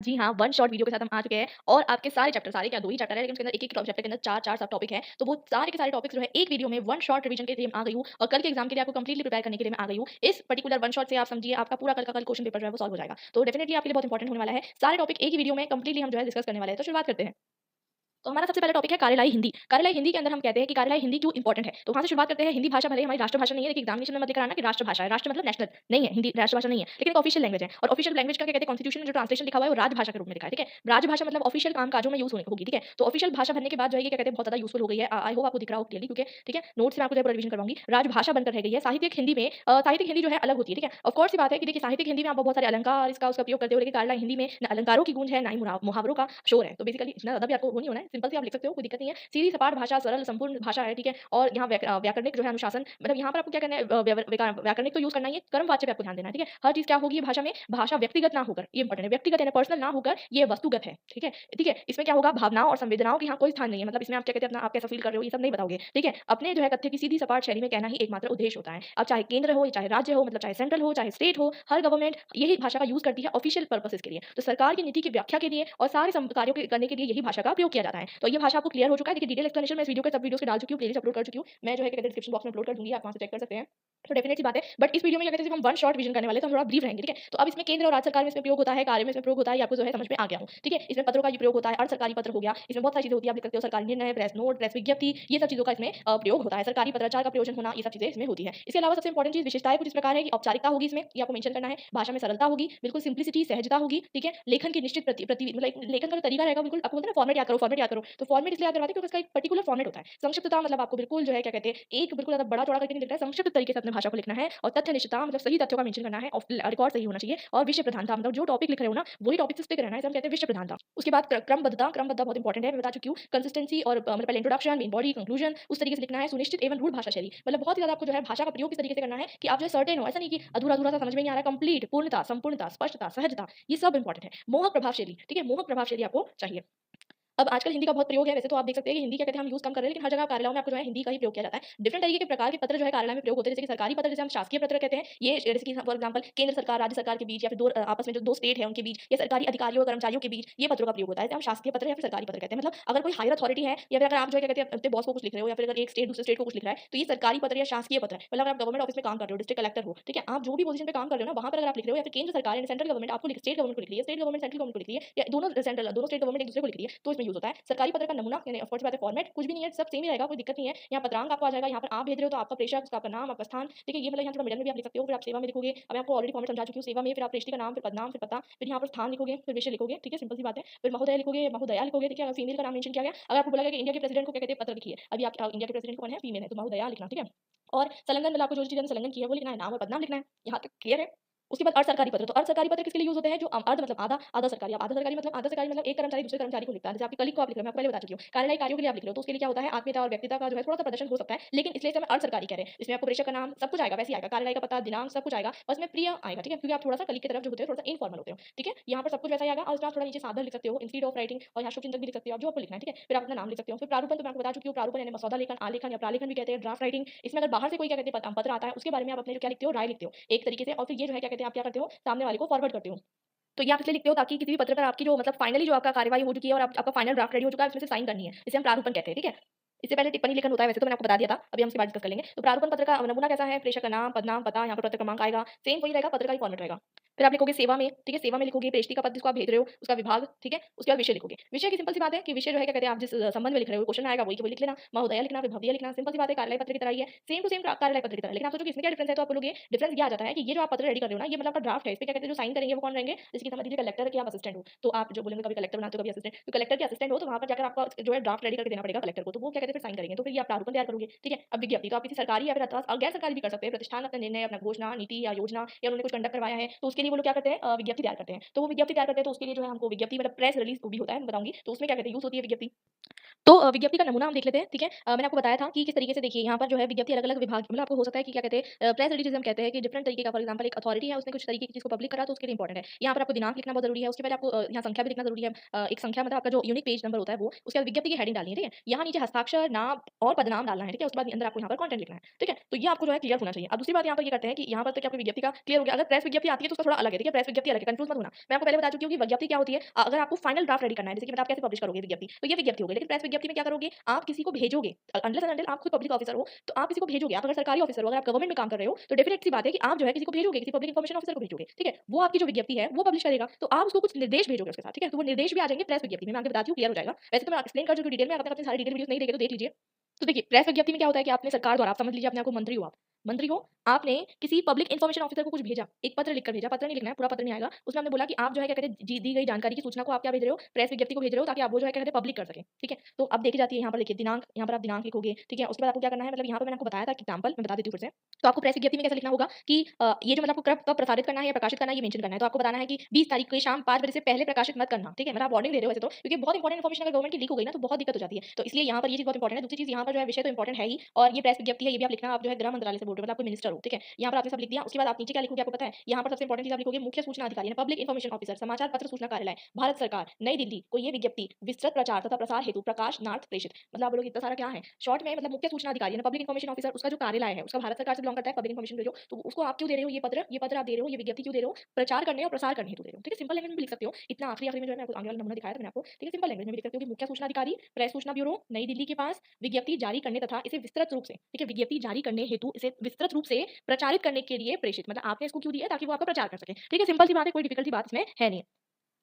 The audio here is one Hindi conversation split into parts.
जी हाँ, वन शॉट वीडियो के साथ हम आ चुके हैं और आपके सारे चैप्टर, सारे क्या 2 ही चैप्टर है लेकिन उसके अंदर एक-एक चैप्टर के अंदर 4-4 सब टॉपिक हैं। तो वो सारे के सारे टॉपिक्स जो है एक वीडियो में वन शॉट रिवीजन के लिए मैं आ गई हूँ और कल के एग्जाम के लिए आपको कंप्लीटली प्रिपेयर करने के लिए मैं आ गई हूँ। इस पर्टिकुलर वन शॉट से आप समझिए आपका पूरा कल का कल क्वेश्चन पेपर जो है वो सॉल्व हो जाएगा। तो डेफिनिटली आपके लिए बहुत इंपॉर्टेंट होने वाला है। सारे टॉपिक एक ही वीडियो में कंप्लीटली हम जो है डिस्कस करने वाले हैं। तो शुरुआत करते हैं। तो हमारा सबसे पहला टॉपिक है कार्यलाई हिंदी। कार्यलाई हिंदी के अंदर हम कहते हैं कि कार्यलाई हिंदी क्यों इंपॉर्टेंट है। तो वहाँ से शुरुआत करते हैं। हिंदी भाषा भले ही हमारी राष्ट्रभाषा नहीं है, लेकिन एग्जामिनेशन में मत लेकर आना कि राष्ट्रभाषा है। राष्ट्र मतलब नेशनल नहीं है, हिंदी राष्ट्रभाषा नहीं है, लेकिन एक ऑफिशियल लैंग्वेज है और ऑफिशियल लैंग्वेज का क्या कहते हैं कॉन्स्टिट्यूशन में जो ट्रांसलेशन लिखा हुआ है वो राजभाषा के रूप में लिखा है, ठीक है। राजभाषा मतलब ऑफिशियल काम-काजों में यूज़ होने होगी, ठीक है। तो ऑफिशियल भाषा बनने के बाद जो है ये क्या कहते हैं बहुत ज़्यादा यूज़फुल हो गई है। आई होप आपको दिख रहा हो क्लियरली क्योंकि ठीक है, नोट्स में आपको जो है पूरा रिवीजन करवाऊँगी। राजभाषा बनकर रह गई है। साहित्यिक हिंदी में साहित्यिक हिंदी जो है अलग होती है, ठीक है। ऑफ कोर्स सी बात है कि देखिए साहित्यिक हिंदी में आप बहुत सारे अलंकार इसका उसका उपयोग करते हो, लेकिन कार्यलाई हिंदी में ना अलंकारों की गूंज है, ना ही मुहावरों का शोर है। तो बेसिकली इतना ज़्यादा भी आपको वो नहीं होना है, सिंपल सी आप लिख सकते हो, कोई दिक्कत नहीं है। सीधी सपाट भाषा, सरल संपूर्ण भाषा है, ठीक है? और यहाँ व्याकरणिक जो है अनुशासन मतलब यहाँ पर आपको क्या करना है व्याकरणिक तो यूज़ करना ही है, कर्मवाच्य पे आपको ध्यान देना है, ठीक है? हर चीज़ क्या होगी भाषा में, भाषा व्यक्तिगत ना होकर ये इंपॉर्टेंट है, व्यक्तिगत यानी पर्सनल ना होकर ये वस्तुगत है, ठीक है? ठीक है? इसमें क्या होगा भावनाओं और संवेदनाओं की यहाँ कोई स्थान नहीं है, मतलब इसमें आप क्या कहते हैं अपना आप कैसा फ़ील कर रहे हो ये सब नहीं बताओगे, ठीक है? अपने जो है तथ्य की सीधी सपाट शैली में कहना ही एकमात्र उद्देश्य होता है। अब चाहे केंद्र हो, चाहे राज्य हो मतलब चाहे सेंट्रल हो, चाहे स्टेट हो, हर गवर्नमेंट यही भाषा का यूज़ करती है ऑफिशियल पर्पसेस के लिए। तो सरकार की नीति की व्याख्या के लिए और सारे कार्यों के करने के लिए यही भाषा का प्रयोग किया जाता है। तो ये भाषा आपको क्लियर हो चुका है। देखिए डिटेल एक्सप्लेनेशन मैं इस वीडियो के सब वीडियोस के डाल चुकी हूँ, प्लेलिस्ट अपलोड कर चुकी हूँ। मैं जो है क्या कहते हैं डिस्क्रिप्शन बॉक्स में अपलोड कर दूँगी, आप वहाँ से चेक कर सकते हैं। तो डेफिनेट सी बात है, बट इस वीडियो में क्या कहते हैं सिर्फ हम वन शॉट रिवीजन करने वाले हैं, तो हम थोड़ा ब्रीफ रहेंगे, ठीक है? तो अब इसमें केंद्र और राज्य सरकार में इसमें प्रयोग होता है, कार्य में इसमें प्रयोग होता है, ये आपको जो है समझ में आ गया हो, ठीक है? इसमें पत्रों का भी प्रयोग होता है, अर्ध सरकारी पत्र हो गया, इसमें बहुत सारी चीज़ें होती है, आप लिख सकते हो सरकारी निर्णय, प्रेस नोट, प्रेस विज्ञप्ति, ये सब चीज़ों का इसमें प्रयोग होता है। सरकारी पत्राचार का प्रयोजन होना, ये सब चीज़ें इसमें होती है। इसके अलावा सबसे इंपॉर्टेंट चीज़ विशेषताएँ कुछ इस प्रकार है कि औपचारिकता होगी इसमें, ये आपको मेंशन करना है, भाषा में सरलता होगी, बिल्कुल सिंप्लिसिटी, सहजता होगी, ठीक है? लेखन की निश्चित प्रति मतलब एक लेखन का जो तरीका रहेगा बिल्कुल आपको बोलते हैं ना फॉर्मेट याद करो, तो फॉर्मेट इसलिए याद करवाते हैं क्योंकि इसका एक पर्टिकुलर फॉर्मेट होता है। संक्षिप्तता मतलब आपको बिल्कुल जो है क्या कहते हैं, एक बिल्कुल ज़्यादा बड़ा-चौड़ा करके नहीं लिखना है, संक्षिप्त तरीके से अपनी भाषा को लिखना है और तथ्यनिष्ठता मतलब सही तथ्यों का मेंशन करना है और रिकॉर्ड सही होना चाहिए और विषय प्रधानता मतलब जो टॉपिक लिख रहे हो ना, वही टॉपिक से स्टिक रहना है, इसे हम कहते हैं विषय प्रधानता। उसके बाद क्रमबद्धता बहुत इंपॉर्टेंट है, मैं बता चुकी हूँ। कंसिस्टेंसी और मतलब पहले इंट्रोडक्शन, मेन बॉडी, कंक्लूजन उस तरीके से लिखना है। सुनिश्चित एवं रूढ़ भाषा शैली मतलब बहुत ही ज़्यादा आपको जो है भाषा का प्रयोग इस तरीके से करना है कि आप जो है सर्टेन हो, ऐसा नहीं कि अधूरा-अधूरा सा समझ में नहीं आ रहा है, कंप्लीट पूर्णता, संपूर्णता, स्पष्टता, सहजता ये सब इंपॉर्टेंट है। मोहक प्रभाव शैली, ठीक है? मोहक प्रभाव शैली आपको चाहिए। अब आजकल हिंदी का बहुत प्रयोग है, वैसे तो आप देख सकते हैं कि हिंदी क्या कहते हैं हम यूज़ कम कर रहे हैं, लेकिन हर जगह कार्यालयों में आपको जो है हिंदी का ही प्रयोग किया जाता है। डिफरेंट तरीके के प्रकार के पत्र जो है कार्यालय में प्रयोग होते हैं, जैसे कि सरकारी पत्र जिसे हम शासकीय पत्र कहते हैं। ये जैसे कि फॉर एग्जांपल केंद्र सरकार, राज्य सरकार के बीच या फिर आपस में जो 2 स्टेट है उनके बीच या सरकारी अधिकारियों और कर्मचारियों के बीच ये पत्रों का प्रयोग होता है। इसे हम शासकीय पत्र या फिर सरकारी पत्र कहते हैं। मतलब अगर कोई हायर अथॉरिटी है या फिर अगर आप जो है क्या कहते हैं अपने बॉस को कुछ लिख रहे हो या फिर अगर एक स्टेट दूसरे स्टेट को कुछ लिख रहा है, तो ये सरकारी पत्र या शासकीय पत्र है। मतलब अगर आप गवर्नमेंट ऑफिस में काम कर रहे हो, डिस्ट्रिक्ट कलेक्टर हो, ठीक है? आप जो भी पोजीशन पे काम कर रहे हो ना, वहाँ पर अगर आप लिख रहे हो या फिर केंद्र सरकार यानी सेंट्रल गवर्नमेंट आपको स्टेट गवर्नमेंट को लिख रही है, स्टेट गवर्नमेंट सेंट्रल गवर्नमेंट को लिख रही है या दोनों स्टेट गवर्नमेंट एक दूसरे को लिख रही है, तो इसमें यूज़ होता है। सरकारी पत्र का नमूना यानी ऑफ कोर्स बात है फॉर्मेट कुछ भी नहीं है, सब सेम ही रहेगा, कोई दिक्कत नहीं है। यहाँ पत्रांक आपको आ जाएगा, यहाँ पर आप भेज रहे हो तो आपका प्रेषक, उसका आपका नाम, आपका स्थान, ठीक है? ये मतलब यहाँ थोड़ा मिडल में भी आप लिख सकते हो, फिर आप सेवा में लिखोगे। अब मैं आपको ऑलरेडी फॉर्मेट समझा चुकी हूँ, सेवा में फिर आप प्रेषिका का नाम, फिर पदनाम, फिर पता, फिर यहाँ पर स्थान लिखोगे, फिर विषय लिखोगे, ठीक है? सिंपल सी बात है। फिर महोदय लिखोगे, महोदया लिखोगे, ठीक है? अगर फीमेल का नाम मेंशन किया गया, अगर आपको बोला गया कि इंडिया के प्रेसिडेंट को क्या कहते हैं पत्र लिखिए, अभी आप इंडिया के प्रेसिडेंट कौन है? फीमेल है, तो महोदया लिखना, ठीक है? और संलग्न मतलब आपको जो चीज़ संलग्न की है वो लिखना है, नाम और पदनाम लिखना है। यहाँ तक क्लियर है? उसके बाद अर्ध सरकारी पत्र, तो अर्ध सरकारी पत्र किसके लिए यूज़ होते हैं? जो अर्ध मतलब आधा, आधा सरकारी। अब आधा सरकारी मतलब एक कर्मचारी दूसरे कर्मचारी को लिखता है। जैसे आपके कलीग को आप लिख रहे हो, मैं आपको पहले बता चुकी हूँ। कार्यालयिक कार्यों के लिए आप लिख रहे हो, तो उसके लिए क्या होता है? आत्मीयता और व्यक्तिता का जो है थोड़ा-सा प्रदर्शन हो सकता है, लेकिन इसलिए इसे हम अर्ध सरकारी कह रहे हैं। इसमें आपको प्रेषक का नाम सब कुछ आएगा, वैसे ही आएगा। कार्यालय का पता, दिनांक सब कुछ आएगा, बस में प्रिय आएगा, ठीक है? क्योंकि आप थोड़ा-सा कलीग की तरफ जो होते हो, थोड़ा-सा इनफॉर्मल होते हो, ठीक है? यहाँ पर सब कुछ वैसा ही आएगा और उसमें आप थोड़ा नीचे सादर लिख सकते हो, इंस्टीड ऑफ राइटिंग और यहाँ शुभचिंतक भी लिख सकते हो आप, जो आपको लिखना है, ठीक है? फिर आप अपना नाम लिख सकते हो। फिर प्रारूपण तो मैं आपको बता चुकी हूँ, प्रारूपण यानी मसौदा लेखन, आलेखन या प्रालेखन भी कहते हैं, ड्राफ्ट राइटिंग। इसमें अगर बाहर से कोई क्या कहते हैं पत्र आता है, उसके बारे में आप अपने जो क्या लिखते हो, राय लिखते हो, एक तरीके से और फिर ये जो है क्या कहते हैं आप क्या करते हो, सामने वाले को फॉरवर्ड करते हो। तो ये आप इसलिए लिखते हो ताकि किसी भी पत्र पर आपकी जो मतलब फाइनली जो आपका कार्यवाही हो चुकी है और आपका फाइनल ड्राफ्ट रेडी हो चुका है, उसमें से साइन करनी है। इसे हम प्रारूपण कहते हैं, ठीक है? इससे पहले टिप्पणी लेखन होता है, वैसे तो मैंने आपको बता दिया था, अभी हम इसके बाद डिस्कस कर लेंगे। तो प्रारूपण पत्र का नमूना कैसा है? प्रेषक का नाम, पदनाम, पता, यहाँ पर पत्र क्रमांक आएगा, सेम वही रहेगा, पत्र का ही फॉर्मेट रहेगा। फिर आप लिखोगे सेवा में, ठीक है? सेवा में लिखोगे प्रेषित का पद जिसको आप भेज रहे हो, उसका विभाग, ठीक है? उसके बाद विषय लिखोगे। विषय की सिंपल सी बात है कि विषय जो है क्या कहते हैं आप जिस संबंध में लिख रहे हो, क्वेश्चन आएगा वही के वही लिख लेना, महोदया लिखना, फिर भवदीय लिखना, सिंपल सी बात है, कार्यालय पत्र की तरह ही है, सेम टू सेम कार्यालय पत्र की तरह। लेकिन आप सोचोगे इसमें क्या डिफरेंस है? तो आप बोलोगे डिफरेंस ये आ जाता है कि ये जो आप पत्र रेडी कर रहे हो ना, ये मतलब आपका ड्राफ्ट है, इस पे क्या कहते हैं जो साइन करेंगे वो कौन रहेंगे? जैसे कि समझ लीजिए कलेक्टर के आप असिस्टेंट हो, तो आप जो बोलेंगे कभी कलेक्टर बनाते हो, कभी असिस्टेंट, तो कलेक्टर के असिस्टेंट हो तो वहाँ पर जाकर आपका जो है ड्राफ्ट रेडी करके देना पड़ेगा कलेक्टर को, तो वो क्या कहते हैं फिर साइन करेंगे, तो फिर ये आप प्रारूपण तैयार करोगे, ठीक है? अब विज्ञप्ति तो आप किसी सरकारी या फिर अथवा गैर सरकारी भी कर सकते हैं, प्रतिष्ठान अपना निर्णय, अपना घोषणा, नीति या योजना या उन्होंने कुछ कंडक्ट करवाया है, तो उसके लिए वो लोग क्या करते हैं विज्ञप्ति तैयार करते हैं। तो वो विज्ञप्ति तैयार करते हैं तो उसके लिए जो है हमको विज्ञप्ति मतलब प्रेस रिलीज़ भी होता है, मैं बताऊँगी। तो उसमें क्या कहते हैं यूज़ होती है विज्ञप्ति। तो विज्ञप्ति का नमूना हम देख लेते हैं, ठीक है? मैंने आपको बताया था कि किस तरीके से देखिए यहाँ पर जो है विज्ञप्ति अलग-अलग विभाग मतलब आपको हो सकता है कि क्या कहते हैं प्रेस रिलीज़ जिसे हम कहते हैं कि डिफरेंट तरीके का फॉर एग्जांपल एक अथॉरिटी है उसने कुछ तरीके की चीज़ को पब्लिक करा तो उसके लिए इंपॉर्टेंट है। यहाँ पर आपको दिनांक लिखना बहुत ज़रूरी है, उसके पहले आपको यहाँ संख्या भी लिखना ज़रूरी है। एक संख्या मतलब आपका जो यूनिक पेज नंबर होता है वो, उसके बाद विज्ञप्ति की हेडिंग डालनी है, ठीक है? यहाँ नीचे हस्ताक्षर, नाम और पदनाम डालना है, ठीक है? उसके बाद अंदर आपको यहाँ पर कंटेंट लिखना है, ठीक है? तो ये आपको जो है क्लियर होना चाहिए। अब दूसरी बात यहाँ पर ये करते हैं कि यहाँ पर तो क्या आपकी विज्ञप्ति का क्लियर हो गया, अगर प्रेस विज्ञप्ति आती है तो उसका थोड़ा अलग है, ठीक है? प्रेस विज्ञप्ति अलग है, कंफ्यूज मत होना। मैं आपको पहले बता चुकी हूँ कि विज्ञप्ति क्या होती है। अगर आपको फाइनल ड्राफ्ट रेडी करना है, जैसे कि मतलब आप कैसे पब्लिश करोगे विज्ञप्ति, तो ये विज्ञप्ति हो गई। लेकिन प्रेस विज्ञप्ति में क्या करोगे, आप किसी को भेजोगे। अनलेस एंड अनटिल आप खुद पब्लिक ऑफिसर हो, तो आप किसी को भेजोगे। आप अगर सरकारी ऑफिसर हो, अगर आप गवर्नमेंट में काम कर रहे हो, तो डेफिनेट सी बात है कि आप जो है किसी को भेजोगे, किसी पब्लिक इन्फॉर्मेशन ऑफिसर को भेजोगे, ठीक है? वो आपकी जो विज्ञप्ति है, वो पब्लिश करेगा, तो आप उसको कुछ निर्देश भेजोगे उसके साथ, ठीक है? तो वो निर्देश भी आ जाएंगे प्रेस विज्ञप्ति में। मैं आगे बताती हूँ, क्लियर हो जाएगा। वैसे तो मैं एक्सप्लेन कर चुकी हूँ डिटेल में, आपने अपने सारे डिटेल वीडियोस नहीं देखे तो देख लीजिए। तो देखिए, प्रेस विज्ञप्ति में क्या होता है कि आपने सरकार द्वारा, आप समझ लीजिए अपने आप को मंत्री हो आप। मंत्री हो, आपने किसी पब्लिक इन्फॉर्मेशन ऑफिसर को कुछ भेजा, एक पत्र लिखकर भेजा, पत्र नहीं लिखना है, पूरा पत्र नहीं आएगा। उसमें आपने बोला कि आप जो है क्या कहते हैं, दी गई जानकारी की सूचना को आप क्या भेज रहे हो, प्रेस विज्ञप्ति को भेज रहे हो, ताकि आप वो जो है क्या कहते हैं पब्लिक कर सकें, ठीक है? तो अब देखी जाती है यहाँ पर, देखिए दिनांक, यहाँ पर आप दिनांक लिखोगे, ठीक है? उसके बाद आपको क्या करना है, मतलब यहाँ पे मैंने आपको बताया था एग्जाम्पल, मैं बता देती हूँ फिर से। तो आपको प्रेस विज्ञप्ति में कैसे लिखना होगा कि ये जो मतलब आपको कब कब प्रसारित करना है या प्रकाशित करना है, ये मेंशन करना है। तो आपको बताना है कि 20 तारीख को शाम 5 बजे से पहले प्रकाशित मत करना, ठीक है? मतलब आप वार्निंग दे रहे हो वैसे तो, क्योंकि बहुत इंपॉर्टेंट इन्फॉर्मेशन अगर गवर्नमेंट की लीक हो गई ना, तो बहुत दिक्कत हो जाती है। तो इसलिए यहाँ पर ये चीज़ बहुत इंपॉर्टेंट है। दूसरी चीज़ यहाँ पर जो है, विषय तो इंपॉर्टेंट है ही, और ये प्रेस विज्ञप्ति है, ये भी आप लिखना, आप जो है गृह मंत्रालय से बोल रहे हो, मतलब आप कोई मिनिस्टर हो, ठीक है? यहाँ पर आपने सब लिख दिया। उसके बाद आप नीचे क्या लिखोगे आपको पता है? यहाँ पर सबसे इंपॉर्टेंट चीज़ आप लिखोगे, मुख्य सूचना अधिकारी, पब्लिक इन्फॉर्मेशन ऑफिसर, समाचार पत्र सूचना कार्यालय, भारत सरकार, नई दिल्ली को ये विज्ञप्ति विस्तृत प्रचार तथा प्रसार हेतु प्रकाशनार्थ प्रेषित। मतलब आप बोलोगे इतना सारा क्या है? शॉर्ट में मतलब मुख्य सूचना अधिकारी, पब्लिक इन्फॉर्मेशन ऑफिसर, उसका जो कार्यालय है, उसका भारत सरकार से बिलॉन्ग करता है, पब्लिक इन्फॉर्मेशन ब्यूरो। तो उसको आप क्यों दे रहे हो ये पत्र? ये पत्र आप दे रहे हो, ये विज्ञप्ति क्यों दे रहे हो? प्रचार करने और प्रसार करने हेतु दे रहे हो, ठीक है? सिंपल लैंग्वेज में भी लिख सकते हो। इतना आखिरी आखिरी में जो है मैं आपको आगे वाला नमूना दिखाया था मैंने आपको, ठीक है? सिंपल लैंग्वेज में भी लिख सकते हो कि मुख्य सूचना अधिकारी, प्रेस सूचना ब्यूरो, नई दिल्ली के पास विज्ञप्ति जारी करने तथा इसे विस्तृत रूप से, ठीक है? विज्ञप्ति जारी करने हेतु इसे विस्तृत रूप से प्रचारित करने के लिए प्रेषित। मतलब आपने इसको क्यों दिया? ताकि वो आपका प्रचार कर सके, ठीक है? सिंपल सी बात है, कोई डिफिकल्ट सी बात इसमें है नहीं।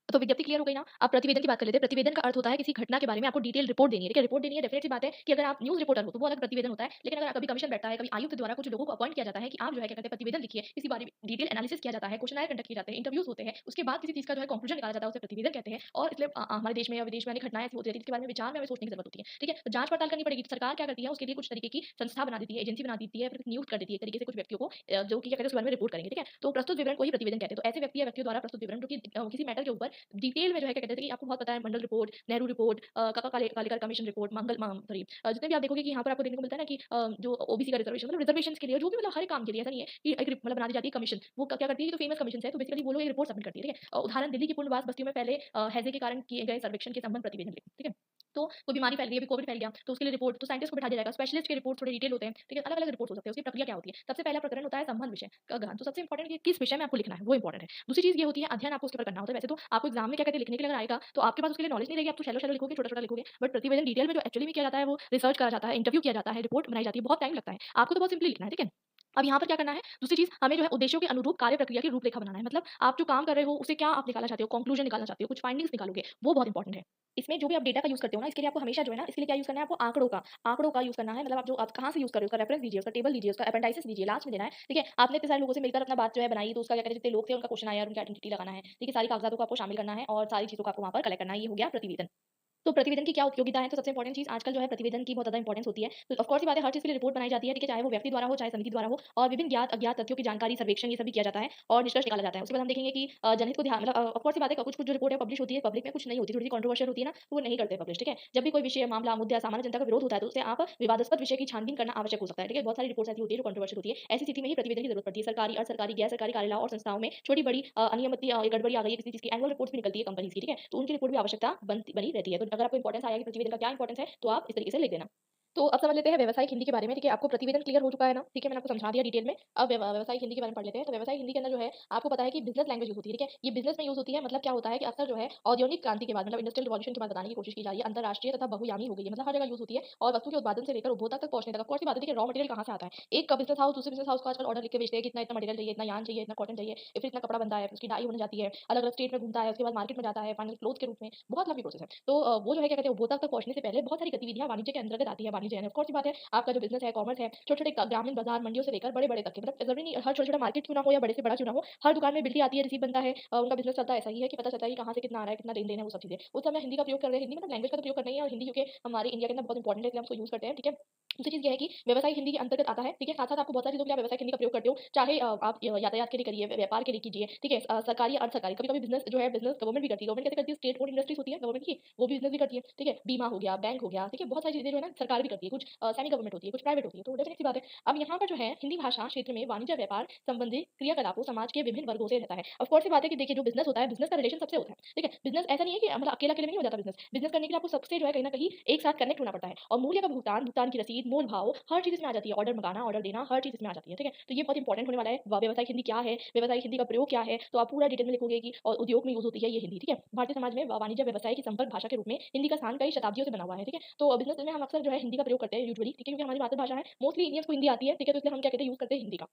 तो विज्ञप्ति क्लियर हो गई ना। अब प्रतिवेदन की बात कर लेते हैं। प्रतिवेदन का अर्थ होता है किसी घटना के बारे में आपको डिटेल रिपोर्ट देनी है, ठीक है? रिपोर्ट देनी है, डेफिनेट सी बात है कि अगर आप न्यूज़ रिपोर्टर हो तो वो अलग प्रतिवेदन होता है। लेकिन अगर कभी कमीशन बैठता है, कभी आयुक्त द्वारा कुछ लोगों को अपॉइंट किया जाता है कि आप जो है क्या कहते हैं प्रतिवेदन लिखिए, किसी बारे में डिटेल एनालिसिस किया जाता है, क्वेश्चनायर कंडक्ट किए जाते हैं, इंटरव्यूज होते हैं, उसके बाद किसी चीज़ का जो है कंक्लूजन निकाला जाता है, उसे प्रतिवेदन कहते हैं। और इसलिए हमारे देश में या विदेश में अनेक घटनाएं ऐसी होती रहती है, इसके बारे में विचार में हमें सोचने की जरूरत होती है, ठीक है? तो जांच पड़ताल करनी पड़ेगी। तो सरकार क्या करती है, उसके लिए कुछ तरीके की संस्था बना देती है, एजेंसी बना देती है, फिर नियुक्त कर देती है एक तरीके से कुछ व्यक्तियों को, जो कि क्या कहते हैं उस बारे में रिपोर्ट करेंगे, ठीक है? तो प्रस्तुत विवरण को ही प्रतिवेदन कहते हैं। तो ऐसे व्यक्ति या व्यक्तियों द्वारा प्रस्तुत विवरण जो कि किसी मैटर के ऊपर डिटेल में जो है क्या कहते हैं कि आपको बहुत पता है, मंडल रिपोर्ट, नेहरू रिपोर्ट, काका कालेकर कमीशन रिपोर्ट, सॉरी, जितने भी आप देखोगे कि यहाँ पर आपको देखने को मिलता है ना कि जो ओबीसी का रिजर्वेशन, मतलब रिजर्वेशंस के लिए जो भी मतलब हर काम के लिए, ऐसा नहीं है कि एक मतलब बना दी जाती है कमीशन, वो क्या करती है, तो फेमस कमीशन है, तो बेसिकली वो लोग एक रिपोर्ट सबमिट करती है, ठीक है? उदाहरण, दिल्ली की पूर्णवास बस्तियों में पहले हैजे के कारण किए गए सर्वेक्षण के संबंध प्रतिवेदन लिखो, ठीक है? तो कोई बीमारी फैल गई, अभी कोविड फैल गया, तो उसके लिए रिपोर्ट, तो साइंटिस्ट को बैठा दिया जाएगा, स्पेशलिस्ट के रिपोर्ट थोड़े डिटेल होते हैं, ठीक है? अलग अलग रिपोर्ट हो सकते हैं, उसकी प्रक्रिया क्या होती है। सबसे पहला प्रकरण होता है संबंध विषय का गहन। तो सबसे इंपॉर्टेंट कि किस विषय में आपको लिखना है, वो इंपॉर्टेंट है। दूसरी चीज ये होती है अध्ययन, आपको उसके ऊपर करना होता है। वैसे तो आपको एग्जाम में क्या कहते हैं लिखने के लिए अगर आएगा, तो आपके पास उसके लिए नॉलेज नहीं रहेगी, आप तो शैलो शैलो लिखोगे, छोटा छोटा लिखोगे। बट प्रतिवेदन डिटेल में जो एक्चुअली में किया जाता है, वो रिसर्च करा जाता है, इंटरव्यू किया जाता है, रिपोर्ट बनाई जाती है, बहुत टाइम लगता है। आपको तो बहुत सिंपली लिखना है, ठीक है? अब यहाँ पर क्या करना है, दूसरी चीज़ हमें जो है उद्देश्यों के अनुरूप कार्य प्रक्रिया की रूपरेखा बनाना है। मतलब आप जो काम कर रहे हो, उसे क्या आप निकालना चाहते हो, कंक्लूजन निकालना चाहते हो, कुछ फाइंडिंग्स निकालोगे, वो बहुत इंपॉर्टेंट है। इसमें जो भी आप डेटा का यूज़ करते हो ना, इसके लिए आपको हमेशा जो है ना, इसके लिए क्या यूज़ करना है, आपको आँकड़ों का यूज़ करना है। मतलब आप कहाँ से यूज़ कर रहे हो, उसका रेफरेंस दीजिए, उसका टेबल दीजिए, उसका एपेंडाइसिस दीजिए, लास्ट में देना है, ठीक है? आपने इतने सारे लोगों से मिलकर अपना बात जो है बनाई, तो उसका क्या कहते हैं, जितने लोग थे उनका क्वेश्चन आया, उनकी आइडेंटिटी लगाना है, ठीक है? सारी कागज़ातों को आपको शामिल करना है और सारी चीज़ों को आपको वहाँ पर कलेक्ट करना है। ये हो गया प्रतिवेदन। तो प्रतिवेदन की क्या उपयोगिता है? तो सबसे इंपॉर्टेंट चीज़ आजकल जो है प्रतिवेदन की बहुत ज़्यादा इंपॉर्टेंस होती है। तो ऑफ कोर्स सी बात है, हर चीज़ के लिए रिपोर्ट बनाई जाती है, ठीक है? चाहे वो व्यक्ति द्वारा हो, चाहे समिति द्वारा हो, और विभिन्न ज्ञात अज्ञात तथ्यों की जानकारी, सर्वेक्षण ये सब भी किया जाता है और निष्कर्ष निकाला जाता है। उसके बाद हम देखेंगे कि जनहित को ध्यान, मतलब ऑफ कोर्स सी बात है, कुछ-कुछ जो रिपोर्ट है पब्लिश होती है, पब्लिक में कुछ नहीं होती, थोड़ी-सी कंट्रोवर्शियल होती है ना, तो वो नहीं करते पब्लिश, ठीक है? जब भी कोई विषय, मामला, मुद्दा सामान्य जनता का विरोध होता है, तो उसे आप विवादास्पद विषय की छानबीन करना आवश्यक हो सकता है, ठीक है? बहुत सारी रिपोर्ट्स ऐसी होती है जो कंट्रोवर्शियल होती है। ऐसी स्थिति में ही प्रतिवेदन की जरूरत पड़ती है। सरकारी, अर्ध सरकारी, गैर सरकारी कार्यालयों और संस्थाओं में छोटी-बड़ी अनियमित या गड़बड़ी आ गई है किसी चीज़ की, एनुअल रिपोर्ट्स भी निकलती है कंपनीज़ की, ठीक है? तो उनकी रिपोर्ट भी आवश्यकता बनी रहती है। तो अगर आपको इंपॉर्टेंस आया कि प्रतिवेदन का क्या इंपॉर्टेंस है, तो आप इस तरीके से लिख देना। तो अब समझ लेते हैं व्यावसायिक हिंदी के बारे में, ठीक है? आपको प्रतिवेदन क्लियर हो चुका है ना? ठीक है, मैंने आपको समझा दिया डिटेल में। अब व्यावसायिक हिंदी के बारे में पढ़ लेते हैं। तो व्यावसायिक हिंदी के अंदर जो है, आपको पता है कि बिज़नेस लैंग्वेज यूज़ होती है, ठीक है? ये बिज़नेस में यूज़ होती है, मतलब क्या होता है कि अक्सर जो है औद्योगिक क्रांति के बाद, मतलब इंडस्ट्रियल रिवॉल्यूशन के बाद बताने की कोशिश की जा रही है, अंतर्राष्ट्रीय तथा बहुआयामी हो गई है, मतलब हर जगह यूज़ होती है और वस्तु के उत्पादन से लेकर उपभोक्ता तक पहुँचने तक। ऑफ कोर्स सी बात है, ठीक है, रॉ मटेरियल कहाँ से आता है? एक बिज़नेस हाउस दूसरे बिज़नेस हाउस को आजकल ऑर्डर लिख के भेजते हैं कि इतना इतना मटेरियल चाहिए, इतना यार्न चाहिए, इतना कॉटन चाहिए, फिर इतना कपड़ा बनता है, फिर उसकी डाई होने जाती है, अलग-अलग स्टेट में घूमता है, उसके बाद मार्केट में जाता है, फाइनल क्लोथ के रूप में, बहुत लंबी प्रोसेस है। तो वो जो है क्या कहते हैं, उपभोक्ता तक पहुँचने से पहले बहुत सारी गतिविधियाँ वाणिज्य के अंतर्गत आती है, वाणिज्य है। ऑफ कोर्स सी बात है, आपका जो बिज़नेस है, कॉमर्स है, छोटे-छोटे ग्रामीण बाज़ार, मंडियों से लेकर बड़े-बड़े तक के, मतलब ज़रूरी नहीं हर छोटा-छोटा मार्केट क्यों ना हो या बड़े से बड़ा क्यों ना हो, हर दुकान में बिल्टी आती है, रिसीप बनता है, उनका बिज़नेस चलता ऐसा ही है कि पता चलता है कि कहाँ से कितना आ रहा है, कितना लेन-देन है, वो सब चीज़ें। उस समय हिंदी का प्रयोग कर रहे हैं, हिंदी मतलब लैंग्वेज का तो प्रयोग करना ही है, और हिंदी क्योंकि हमारे इंडिया के अंदर बहुत इंपॉर्टेंट है, इसलिए हम उसको यूज़ करते हैं, ठीक है? दूसरी चीज़ ये है कि व्यावसायिक हिंदी के अंतर्गत आता है, ठीक है? साथ-साथ आपको बहुत सारी चीज़ों के लिए आप व्यावसायिक हिंदी का प्रयोग करते हो, चाहे आप यातायात के लिए करिए, व्यापार के लिए कीजिए, ठीक है? सरकारी, अर्ध सरकारी, कभी-कभी बिज़नेस जो है, बिज़नेस गवर्नमेंट भी करती है। गवर्नमेंट कैसे करती है? स्टेट ओन्ड इंडस्ट्रीज़ होती है गवर्नमेंट की, वो भी बिज़नेस भी करती है, ठीक है? बीमा हो गया, बैंक हो गया, ठीक है? बहुत सारी चीज़ें जो है ना सरकार भी करती है, कुछ सेमी गवर्नमेंट होती है, कुछ प्राइवेट होती है, तो डेफिनेट सी बात है। अब यहाँ पर जो है हिंदी भाषा क्षेत्र में वाणिज्य व्यापार संबंधी क्रियाकलापों समाज के विभिन्न वर्गों से रहता है। ऑफ कोर्स सी बात है कि देखिए जो बिज़नेस होता है, बिज़नेस का रिलेशन सबसे होता है, ठीक है? बिज़नेस ऐसा नहीं है कि मतलब अकेला-अकेले में नहीं हो जाता बिज़नेस। बिज़नेस करने के लिए आपको सबसे जो है कहीं न कहीं एक साथ कनेक्ट होना पड़ता है और मूल्य का भुगतान, भुगतान की रसीद, मोल भाव हर चीज़ इसमें आ जाती है। ऑर्डर मँगाना, ऑर्डर देना हर चीज़ इसमें आ जाती है, ठीक है? तो ये बहुत इंपॉर्टेंट होने वाला है। व्यावसायिक हिंदी क्या है? व्यावसायिक हिंदी का प्रयोग क्या है? तो आप पूरा डिटेल में लिखोगे कि और उद्योग में यूज़ होती है ये हिंदी, ठीक है? भारतीय समाज में वाणिज्य व्यवसाय की संपर्क भाषा के रूप में हिंदी का स्थान कई शताब्दियों से बना हुआ है, ठीक है? तो बिज़नेस में हम अक्सर जो है हिंदी का प्रयोग करते हैं यूजुअली, ठीक है? क्योंकि हमारी मातृभाषा है। मोस्टली इंडियंस को हिंदी आती है, ठीक है? तो इसलिए हम क्या कहते हैं यूज़ करते हैं हिंदी का।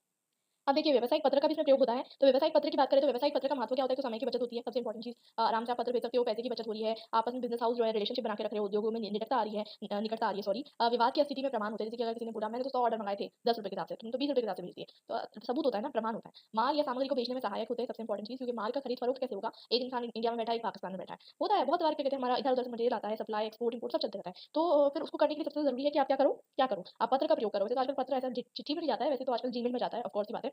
अब देखिए व्यावसायिक पत्र का भी इसमें प्रयोग होता है। तो व्यावसायिक पत्र की बात करें तो व्यावसायिक पत्र का महत्व क्या होता है? तो समय की बचत होती है, सबसे इंपॉर्टेंट चीज़। आराम से आप पत्र भेज सकते हो, पैसे की बचत हो रही है, आपस में बिज़नेस हाउस जो है रिलेशनशिप बना के रख रहे हो, उद्योगों में निकटता आ रही है निकटता आ रही है सॉरी। विवाद की स्थिति में प्रमाण होते हैं, जैसे कि अगर किसी ने बोला मैंने तो 100 ऑर्डर मंगाए थे ₹10 के हिसाब से, तुमने तो ₹20 के हिसाब से भेज दिए। तो सबूत होता है ना, प्रमाण होता है। माल या सामग्री को बेचने में सहायक होते हैं, सबसे इंपॉर्टेंट चीज़, क्योंकि माल का खरीद-फरोख्त कैसे होगा? एक इंसान इंडिया में बैठा है, एक पाकिस्तान में बैठा है। होता है बहुत बार क्या कहते हैं हमारा इधर-उधर से मटेरियल आता है, सप्लाई, एक्सपोर्ट, इम्पोर्ट सब चलते रहता है। तो फिर उसको करने के लिए सबसे ज़रूरी है कि आप क्या करो? क्या करो? आप पत्र का प्रयोग करो। वैसे तो आजकल पत्र ऐसा चिट्ठी में नहीं जाता है, वैसे तो आजकल जीमेल में जाता है, ऑफ कोर्स सी बात है।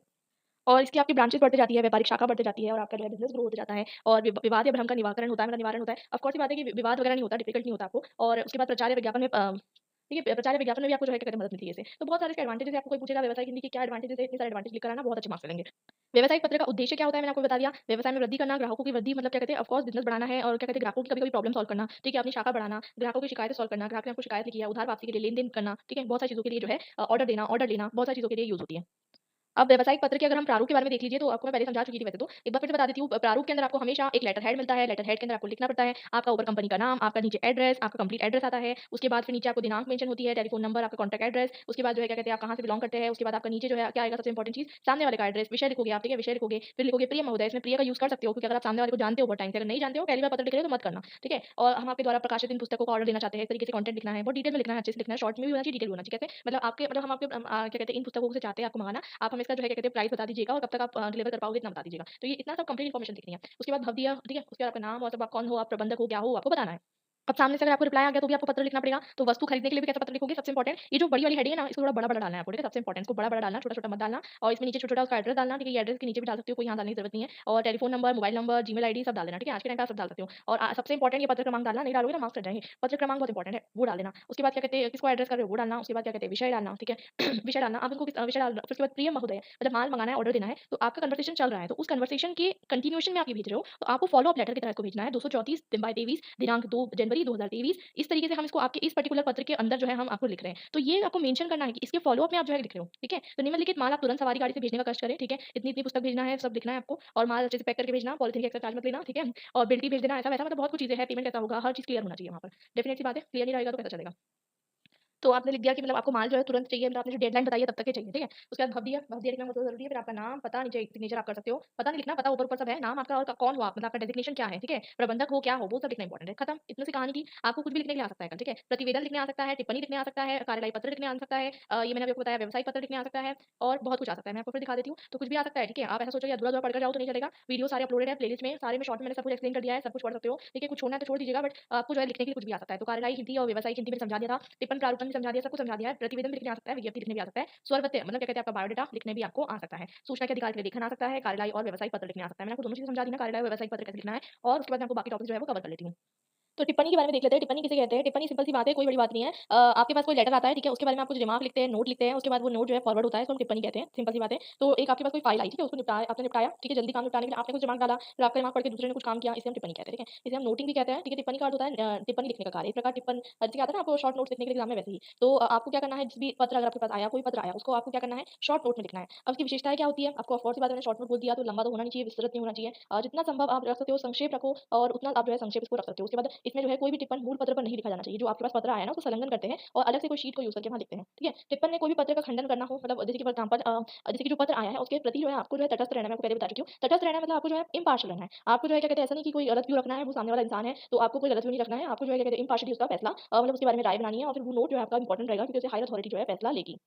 और इसकी आपकी ब्रांचेज़ बढ़ती जाती है, व्यापारिक शाखा बढ़ती जाती है और आपका जो है बिज़नेस ग्रो होता जाता है और विवाद या भ्रम का निवारण होता है, मतलब निवारण होता है। ऑफ कोर्स सी बात है कि विवाद वगैरह नहीं होता, डिफिकल्ट नहीं होता आपको और उसके बाद प्रचार या विज्ञापन में देखिए प्रचार या विज्ञापन में भी आपको जो है क्या कहते हैं मदद मिलती है इससे। तो बहुत सारे इसके एडवांटेजेज़ हैं, आपको कोई पूछेगा व्यवसायिक हिंदी के क्या एडवांटेजेज़ है, इतने सारे एडवांटेज लिख कर आना, बहुत अच्छे मार्क्स मिलेंगे। व्यावसायिक पत्र का उद्देश्य क्या होता है मैंने आपको बता दिया। व्यवसाय में वृद्धि करना, ग्राहकों की वृद्धि मतलब क्या कहते हैं ऑफ कोर्स बिज़नेस बढ़ाना है और क्या कहते हैं ग्राहकों की कभी-कभी प्रॉब्लम सॉल्व करना, ठीक है? अपनी शाखा बढ़ाना, ग्राहकों की शिकायतें सॉल्व करना, ग्राहक ने आपको शिकायत लिखी है, उधार वापसी के लिए लेन-देन करना, ठीक है? बहुत सारी चीज़ों के लिए जो है ऑर्डर देना, ऑर्डर लेना, बहुत सारी चीज़ों के लिए यूज़ होती है। अब व्यावसायिक पत्र के अगर हम प्रारूप के बारे में देख लीजिए तो आपको मैं पहले समझा चुकी थी वैसे तो। एक बार फिर से बता देती हूँ प्रारूप के अंदर आपको हमेशा एक लेटर हेड मिलता है, लेटर हेड के अंदर आपको लिखना पड़ता है, आपका ऊपर कंपनी का नाम, आपका नीचे एड्रेस, आपका कंप्लीट एड्रेस आता है, उसके बाद फिर नीचे आपको दिनांक मेंशन होती है, टेलीफोन नंबर, आपका कॉन्टैक्ट एड्रेस, उसके बाद जो है क्या कहते हैं आप कहाँ से बिलॉन्ग करते हैं, उसके बाद आपका नीचे जो है क्या आएगा सबसे इंपॉर्टेंट चीज़ सामने वाले का एड्रेस, विषय लिखोगे आप, ठीक है? विषय लिखोगे, फिर लिखोगे प्रिय महोदय, इसमें प्रिय का यूज़ कर सकते हो क्योंकि अगर आप सामने वाले को जानते हो बहुत टाइम से, अगर नहीं जानते हो पहली बार पत्र लिख रहे हो तो मत करना, ठीक है? और हम आपके द्वारा प्रकाशित इन पुस्तकों का ऑर्डर देना चाहते हैं, इस तरीके से कंटेंट लिखना है, बहुत डिटेल में लिखना है, अच्छे से लिखना है, शॉर्ट में भी होना चाहिए, डिटेल भी होना चाहिए। कैसे? मतलब आपके मतलब हम आपके क्या कहते हैं इन पुस्तकों से चाहते हैं आपको मँगाना, आप हमें इसका जो है क्या कहते हैं प्राइस बता दीजिएगा और कब तक आप डिलीवर कर पाओगे इतना बता दीजिएगा। तो ये इतना सब कंप्लीट इन्फॉर्मेशन लिखनी है। उसके बाद भवदिया, ठीक है? उसके बाद आपका नाम और सब आप कौन हो, आप प्रबंधक हो, क्या हो, आपको बताना है। अब सामने से अगर आपको रिप्लाई आ गया तो भी आपको पत्र लिखना पड़ेगा। तो वस्तु खरीदने के लिए भी कैसा पत्र लिखोगे सबसे इंपॉर्टेंट ये जो बड़ी वाली हेडिंग है ना इसको थोड़ा बड़ा-बड़ा डालना है आपको, ठीक है? सबसे इंपॉर्टेंट इसको बड़ा-बड़ा डालना, छोटा-छोटा मत डालना और इसमें नीचे छोटा-छोटा उसका एड्रेस डालना, ठीक है? ये एड्रेस के नीचे भी डाल सकते हो, कोई यहाँ डालने की ज़रूरत नहीं है और telephone number, mobile number, Gmail ID सब डाल देना, ठीक है? आज के टाइम पे आप सब डाल सकते हो और सबसे इंपॉर्टेंट ये पत्र क्रमांक डालना, नहीं डालोगे ना मार्क्स कट जाएँगे। पत्र क्रमांक बहुत इंपॉर्टेंट है, वो डाल देना। उसके बाद क्या कहते हैं किसको एड्रेस कर रहे हो वो डालना, उसके बाद क्या कहते हैं विषय डालना, ठीक है? विषय डालना, आप उनको विषय डालना, फिर उसके बाद प्रिय महोदय मतलब माल मँगाना है, ऑर्डर देना है, तो आपका कन्वर्सेशन चल रहा है, तो उस कन्वर्सेशन के कंटिन्यूएशन में आप ये भेज रहे हो, तो आपको फॉलो अप लेटर की तरह इसको भेजना है 234 दिन बाय 23 दिनांक 2 जनवरी 2023 इस तरीके से हम इसको आपके इस पर्टिकुलर पत्र के अंदर जो है हम आपको लिख रहे हैं। तो ये आपको मेंशन करना है कि इसके फॉलो अप में आप जो है लिख रहे हो, ठीक है? तो निम्नलिखित माल आप तुरंत सवारी गाड़ी से भेजने का कष्ट करें, ठीक है? इतनी-इतनी पुस्तक भेजना है, सब लिखना है आपको और माल अच्छे से पैक करके भेजना, पॉलिथीन का एक्स्ट्रा चार्ज मत लेना, ठीक है? और बिल्टी भेज देना ऐसा-वैसा मतलब बहुत कुछ चीज़ें हैं, पेमेंट कैसा होगा, हर चीज़ क्लियर होना चाहिए वहाँ पर। डेफिनिट सी बात है, क्लियर नहीं रहेगा तो कैसा चलेगा? तो आपने लिख दिया कि मतलब आपको माल जो है तुरंत चाहिए मतलब आपने जो डेडलाइन बताई है तब तक के चाहिए, ठीक है? उसके बाद भव्य लिखना बहुत ज़रूरी है, फिर आपका नाम, पता, नीचे एक सिग्नेचर आप कर सकते हो। पता नहीं लिखना, पता ऊपर-ऊपर सब है, नाम आपका और कौन हो आप, मतलब आपका डेजिग्नेशन क्या है, ठीक है? प्रबंधक हो, क्या हो, वो सब लिखना इंपॉर्टेंट है। खत्म, इतनी सी कहानी थी। आपको कुछ भी लिखने के लिए आ सकता है कल, ठीक है? प्रतिवेदन लिखने आ सकता है, टिप्पणी लिखने आ सकता है, कार्यदायी पत्र लिखने आ सकता है ये मैंने आपको बताया व्यावसायिक पत्र लिखने आ सकता है और बहुत कुछ आ सकता है। मैं आपको फिर दिखा देती हूँ, तो कुछ भी आ सकता है, ठीक है? आप ऐसा सोचो कि अधूरा-अधूरा पढ़कर जाओ तो नहीं चलेगा। वीडियो सारे अपलोडेड है प्लेलिस्ट में, सारे में शॉर्ट में मैंने सब कुछ एक्सप्लेन कर दिया है, सब कुछ पढ़ सकते हो, ठीक है? कुछ छोड़ना है तो छोड़ दीजिएगा बट आपको जो है लिखने के लिए कुछ भी आ सकता है। तो कार्यदायी हिंदी और व्यावसायिक हिंदी मैंने समझा दिया था, टिप्पण प्रारूपण भी समझा दिया, सब कुछ समझा दिया है। प्रतिवेदन भी लिखने आ सकता है, विज्ञप्ति लिखने भी आ सकता है। स्वरवत्य मतलब क्या कहते हैं आपका बायोडाटा लिखने भी आपको आ सकता है। सूचना के अधिकार के लिए लेखन आ सकता है, कार्यदायी और व्यावसायिक पत्र लिखने आ सकता है। मैंने आपको दोनों चीज़ें समझा दी ना, कार्यदायी और व्यावसायिक पत्र कैसे लिखना है और उसके बाद मैं आपको बाकी टॉपिक जो है वो कवर कर लेती हूँ। तो टिप्पणी के बारे में देख लेते हैं। टिप्पणी किसे कहते हैं? टिप्पणी सिंपल सी बात है, कोई बड़ी बात नहीं है। आपके पास कोई लेटर आता है, ठीक है? उसके बारे में आप कुछ रिमार्क लिखते हैं, नोट लिखते हैं, उसके बाद वो नोट जो है फॉरवर्ड होता है, इसको हम टिप्पणी कहते हैं। सिंपल सी बात है। तो एक आपके पास कोई फाइल आई, ठीक है? उसको निपटाया आपने निपटाया, ठीक है? जल्दी काम निपटाने के लिए आपने कुछ रिमार्क डाला, फिर आपका रिमार्क पढ़ के दूसरे ने कुछ काम किया, इसे हम टिप्पणी कहते हैं, ठीक है? इसे हम नोटिंग भी कहते हैं, ठीक है? टिप्पणी का अर्थ होता है टिप्पणी लिखने का कार्य। इस प्रकार टिप्पण जैसे क्या आता है ना आपको शॉर्ट नोट्स लिखने के लिए एग्जाम में वैसे ही। तो आपको क्या करना है, जिस भी पत्र अगर आपके पास आया, कोई पत्र आया, उसको आपको क्या करना है, शॉर्ट नोट में लिखना है। अब इसकी विशेषताएँ क्या होती है? आपको ऑफ कोर्स सी बात है, मैंने शॉर्ट नोट बोल दिया तो लंबा तो होना नहीं चाहिए, विस्तृत नहीं होना चाहिए। जितना संभव आप रख सकते हो संक्षेप रखो और उतना आप जो है संक्षेप इसको रख सकते हो। उसके बाद इसमें जो है कोई भी टिप्पण मूल पत्र पर नहीं लिखा जाना चाहिए। जो आपके पास पत्र आया है ना, उसको संलग्न करते हैं और अलग से कोई शीट को यूज़ करके वहाँ लिखते हैं, ठीक है? टिप्पण में कोई भी पत्र का खंडन करना हो मतलब जैसे कि फॉर एग्जाम्पल जैसे कि जो पत्र आया है उसके प्रति जो है आपको जो है तटस्थ रहना है, मैं आपको पहले बता चुकी हूँ। तटस्थ रहना मतलब आपको जो है इम्पार्शियल रहना है। आपको जो है क्या कहते हैं ऐसा नहीं कि कोई गलत व्यू रखना है, वो सामने वाला इंसान है, तो आपको कोई गलत व्यू नहीं रखना है। आपको जो है क्या कहते हैं इम्पार्शियली उसका फैसला मतलब उसके बारे में राय बनानी है और फिर वो नोट जो है आपका इंपॉर्टेंट रहेगा क्योंकि उससे हायर अथॉरिटी जो है फैसला लेगी।